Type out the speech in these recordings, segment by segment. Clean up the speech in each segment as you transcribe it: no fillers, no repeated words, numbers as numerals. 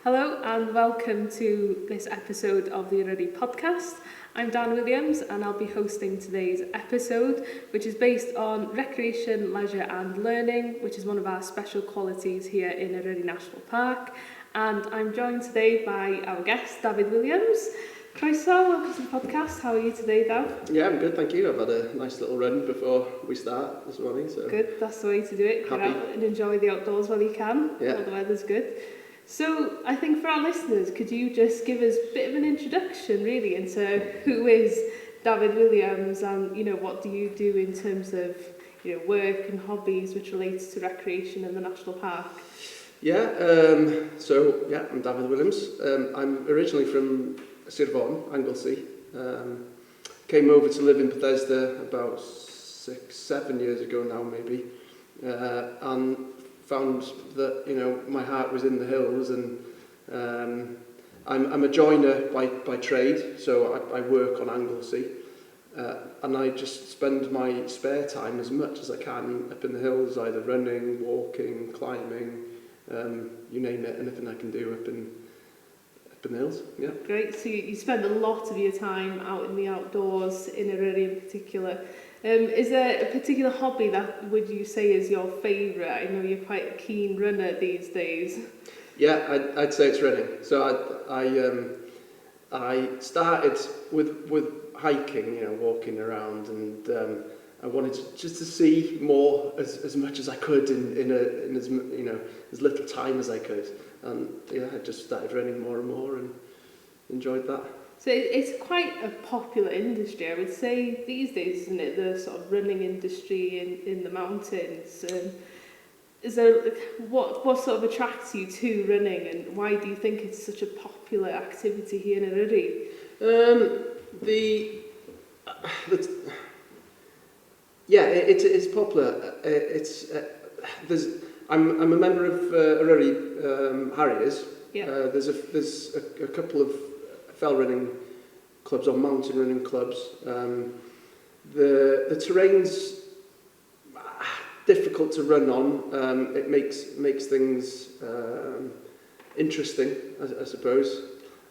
Hello and welcome to this episode of the Eryri podcast. I'm Dafydd Williams and I'll be hosting today's episode, which is based on recreation, leisure and learning, which is one of our special qualities here in Eryri National Park. And I'm joined today by our guest, Dafydd Williams. Croeso, welcome to the podcast. How are you today, Dav? Yeah, I'm good, thank you. I've had a nice little run before we start this morning. So good, that's the way to do it. Get out and enjoy the outdoors while you can, while the weather's good. So I think for our listeners, could you just give us a bit of an introduction really into who is Dafydd Williams and, what do you do in terms of, work and hobbies which relates to recreation in the National Park? Yeah, I'm Dafydd Williams. I'm originally from Sir Anglesey. Came over to live in Bethesda about 6-7 years ago now maybe. And found that my heart was in the hills, and I'm a joiner by trade, so I work on Anglesey, and I just spend my spare time as much as I can up in the hills, either running, walking, climbing, you name it, anything I can do up in the hills. Yeah. Great. So you spend a lot of your time out in the outdoors in Eryri in particular. Is there a particular hobby that would you say is your favourite? I know you're quite a keen runner these days. Yeah, I'd say it's running. So I started with hiking, walking around, and I wanted just to see more as much as I could in as little time as I could, and I just started running more and more and enjoyed that. So it's quite a popular industry, I would say, these days, isn't it? The sort of running industry in the mountains. Is there what sort of attracts you to running, and why do you think it's such a popular activity here in Eryri? It's popular. I'm a member of Eryri Harriers. Yeah. There's a couple of fell running clubs or mountain running clubs. The terrain's difficult to run on. It makes things interesting, I suppose.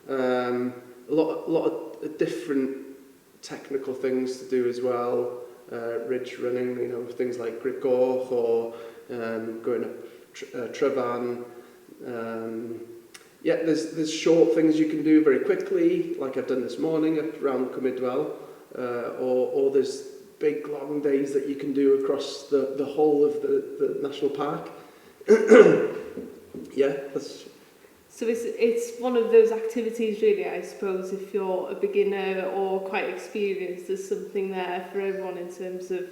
A lot of different technical things to do as well. Ridge running, things like grip goch or going up Tryfan. There's short things you can do very quickly, like I've done this morning up around gwneud, or there's big long days that you can do across the whole of the national park. So it's one of those activities really, I suppose, if you're a beginner or quite experienced, there's something there for everyone in terms of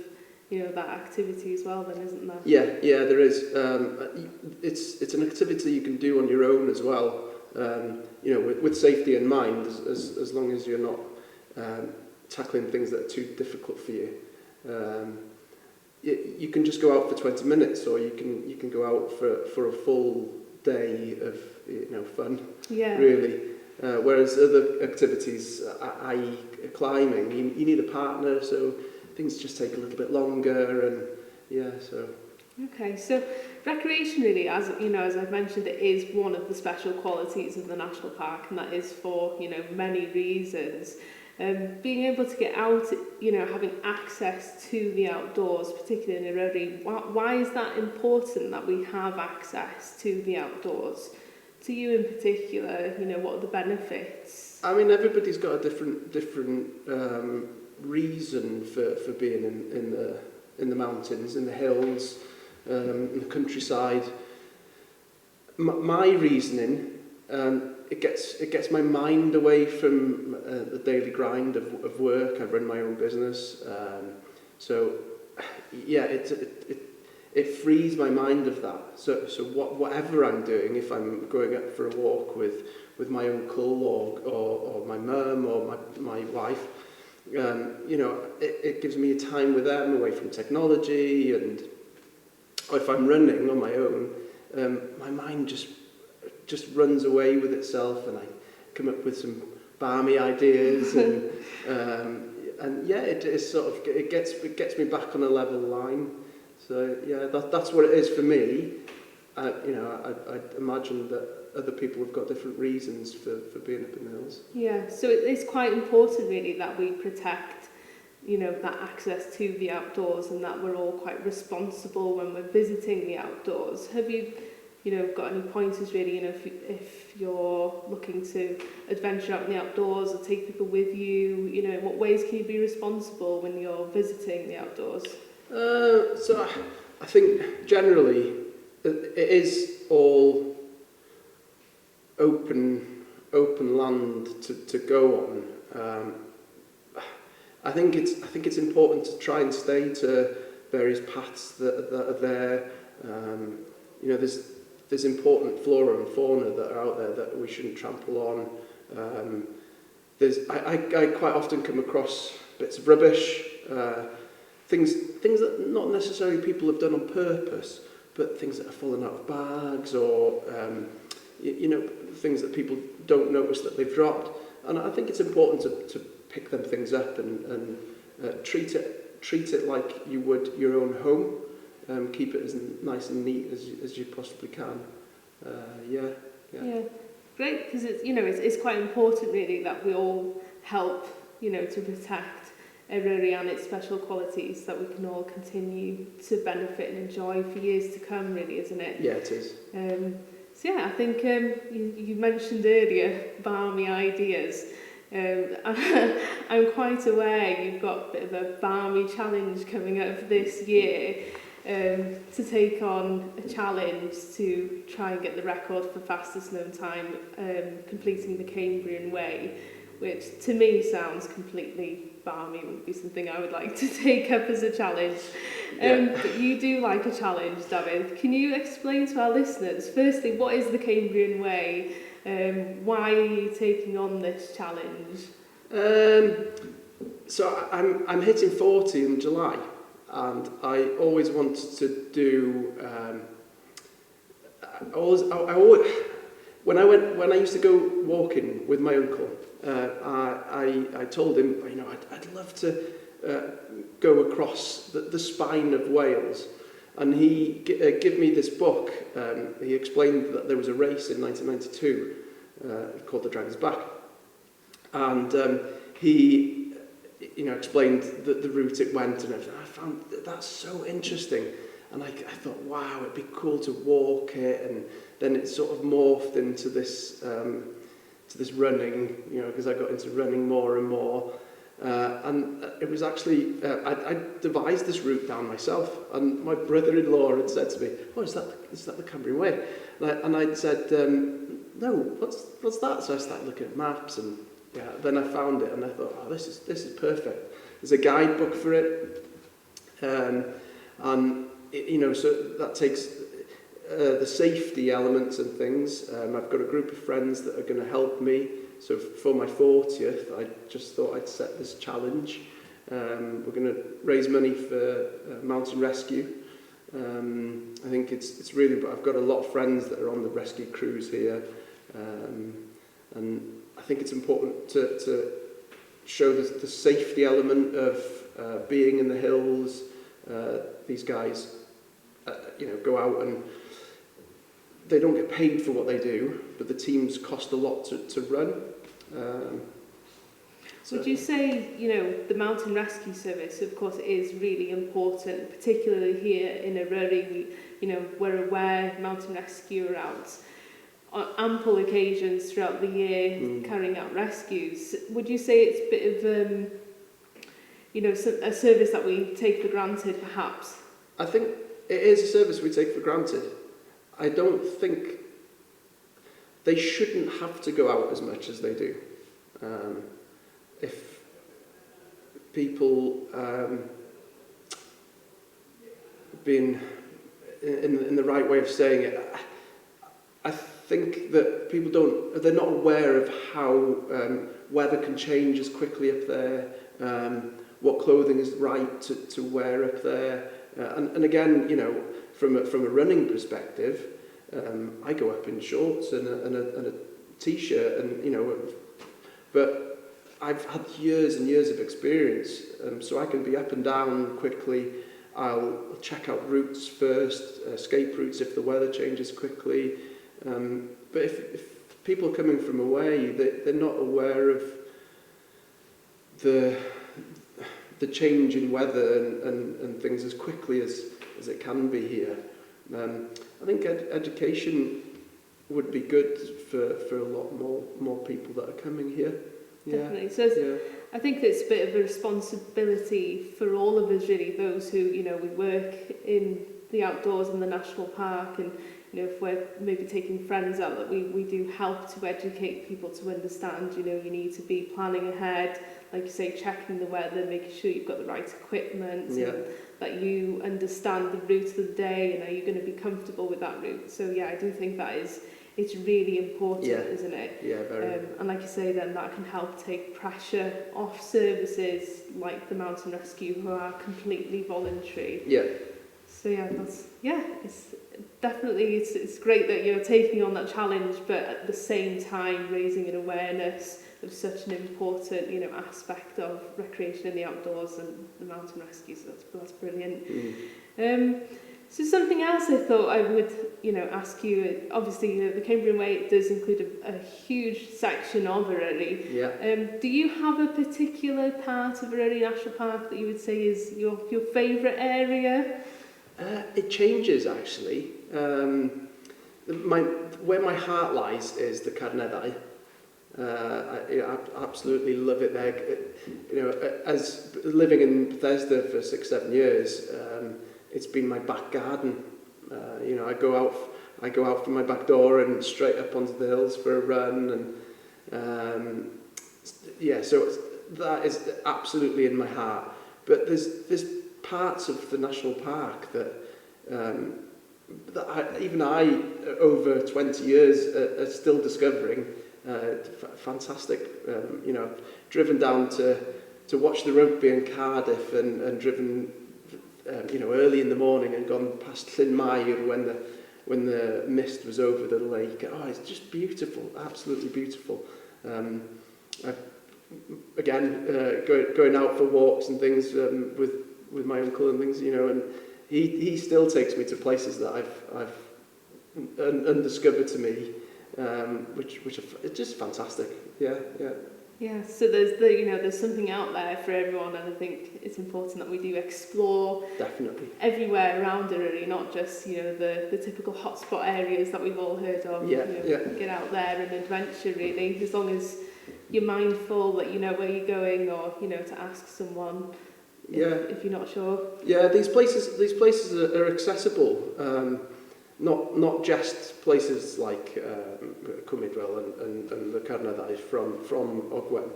that activity as well, then, isn't there? Yeah, there is. It's an activity you can do on your own as well. With safety in mind, as long as you're not tackling things that are too difficult for you. You can just go out for 20 minutes, or you can go out for a full day of fun. Yeah. Really. Whereas other activities, i.e. climbing, you need a partner, so things just take a little bit longer, and so. Okay, so recreation really, as I've mentioned, it is one of the special qualities of the National Park, and that is for, many reasons. Being able to get out, having access to the outdoors, particularly in Eryri, why is that important that we have access to the outdoors? To you in particular, what are the benefits? I mean, everybody's got a different reason for being in the mountains, in the hills, in the countryside. My reasoning, it gets my mind away from the daily grind of work. I run my own business, it frees my mind of that. So whatever I'm doing, if I'm going up for a walk with my uncle or my mum or my wife, it gives me a time with them away from technology, and if I'm running on my own, my mind just runs away with itself, and I come up with some balmy ideas, it gets me back on a level line. So that's what it is for me. I'd imagine that other people have got different reasons for being up in the hills. Yeah, so it's quite important really that we protect, that access to the outdoors, and that we're all quite responsible when we're visiting the outdoors. Have you, got any pointers really, if you're looking to adventure out in the outdoors or take people with you, in what ways can you be responsible when you're visiting the outdoors? So I think generally it is all open land to go on. I think it's important to try and stay to various paths that are there. There's important flora and fauna that are out there that we shouldn't trample on. I quite often come across bits of rubbish, things that not necessarily people have done on purpose, but things that are fallen out of bags, or things that people don't notice that they've dropped. And I think it's important to pick them things up and treat it like you would your own home. Keep it as nice and neat as you possibly can. Yeah, great, because it's quite important really that we all help to protect Eryri and its special qualities, that we can all continue to benefit and enjoy for years to come, really, isn't it? Yeah, it is. So yeah, I think you mentioned earlier balmy ideas. I'm quite aware you've got a bit of a balmy challenge coming up this year, to take on a challenge to try and get the record for fastest known time, completing the Cambrian Way, which to me sounds completely balmy. It would be something I would like to take up as a challenge. But you do like a challenge, Dafydd. Can you explain to our listeners, firstly, what is the Cambrian Way? Why are you taking on this challenge? So I'm hitting 40 in July, and I always wanted to do. When I used to go walking with my uncle, I told him, I'd love to go across the spine of Wales, and he gave me this book. He explained that there was a race in 1992 called the Dragon's Back, and he explained the route it went and everything. I found that's so interesting, and I thought, wow, it'd be cool to walk it, and then it sort of morphed into this to this running, because I got into running more and more. And it was actually, I devised this route down myself, and my brother-in-law had said to me, oh, is that the Cambrian Way? And I'd said, no, what's that? So I started looking at maps, and then I found it, and I thought, oh, this is perfect. There's a guidebook for it, and so that takes the safety elements and things. I've got a group of friends that are going to help me. So for my 40th, I just thought I'd set this challenge. We're going to raise money for mountain rescue. I think it's really, but I've got a lot of friends that are on the rescue crews here. And I think it's important to show the safety element of being in the hills. These guys, go out and they don't get paid for what they do, but the teams cost a lot to run. Would you say, the mountain rescue service, of course, is really important, particularly here in Eryri. We're aware mountain rescue are out on ample occasions throughout the year carrying out rescues. Would you say it's a bit of, a service that we take for granted, perhaps? I think it is a service we take for granted. I don't think they shouldn't have to go out as much as they do. If people being in the right way of saying it, I think that people they're not aware of how weather can change as quickly up there, what clothing is right to wear up there, and again, from a running perspective, I go up in shorts and a t-shirt, and but I've had years and years of experience, so I can be up and down quickly, I'll check out routes first, escape routes if the weather changes quickly. But if people are coming from away, they're not aware of the change in weather and things as quickly as it can be here. I think education would be good for a lot more people that are coming here. Definitely. So I think it's a bit of a responsibility for all of us, really, those who, we work in the outdoors in the national park, and if we're maybe taking friends out, that we do help to educate people to understand, you need to be planning ahead, like you say, checking the weather, making sure you've got the right equipment, and that you understand the route of the day, and are you going to be comfortable with that route. So I do think it's really important, isn't it? Yeah, very. And like you say, then that can help take pressure off services like the mountain rescue, who are completely voluntary. Yeah. So it's definitely it's great that you're taking on that challenge, but at the same time raising an awareness of such an important aspect of recreation in the outdoors and the mountain rescue. So that's brilliant. So something else I thought I would ask you, obviously the Cambrian Way does include a huge section of Eryri. Yeah. Do you have a particular part of Eryri National Park that you would say is your favourite area? It changes, actually. Where my heart lies is the Cenedlaethol. I absolutely love it there. As living in Bethesda for 6-7 years, it's been my back garden. I go out from my back door and straight up onto the hills for a run, and so that is absolutely in my heart. But there's parts of the national park that even I, over 20 years, are still discovering. Fantastic. Driven down to watch the rugby in Cardiff, and driven early in the morning and gone past Dyma'r when the mist was over the lake. Oh, it's just beautiful, absolutely beautiful. Going out for walks and things with my uncle and things, and he still takes me to places that I've undiscovered to me, which are just fantastic. Yeah, so there's something out there for everyone, and I think it's important that we do explore definitely everywhere around Eryri, not just the typical hotspot areas that we've all heard of. Get out there and adventure, really, as long as you're mindful that you know where you're going, or to ask someone if you're not sure. Yeah, these places are accessible. Not just places like Clywed and the Cenedlaethol from Ogwen.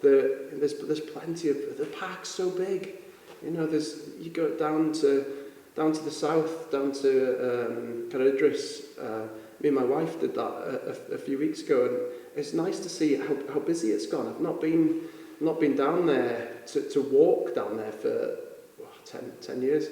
There's plenty of the park's so big. You go down to the south, down to Dros. Me and my wife did that a few weeks ago, and it's nice to see how busy it's gone. I've not been down there to walk down there for 10 years.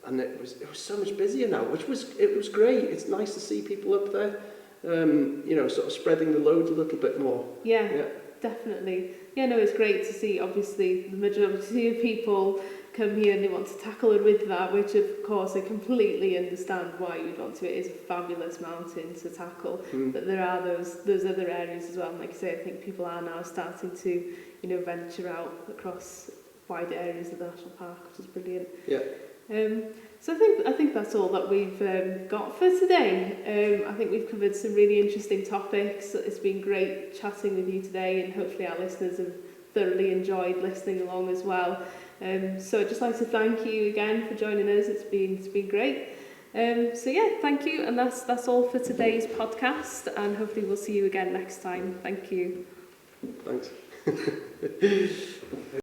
And it was so much busier now, it was great. It's nice to see people up there, sort of spreading the load a little bit more. Yeah, definitely. It's great to see. Obviously, the majority of people come here and they want to tackle it with that, which of course I completely understand why you'd want to. It is a fabulous mountain to tackle, but there are those other areas as well. And like you say, I think people are now starting to venture out across wide areas of the national park, which is brilliant. Yeah. So I think that's all that we've got for today. I think we've covered some really interesting topics. It's been great chatting with you today, and hopefully our listeners have thoroughly enjoyed listening along as well. So I'd just like to thank you again for joining us. It's been great. Thank you, and that's all for today's podcast, and hopefully we'll see you again next time. Thank you. Thanks.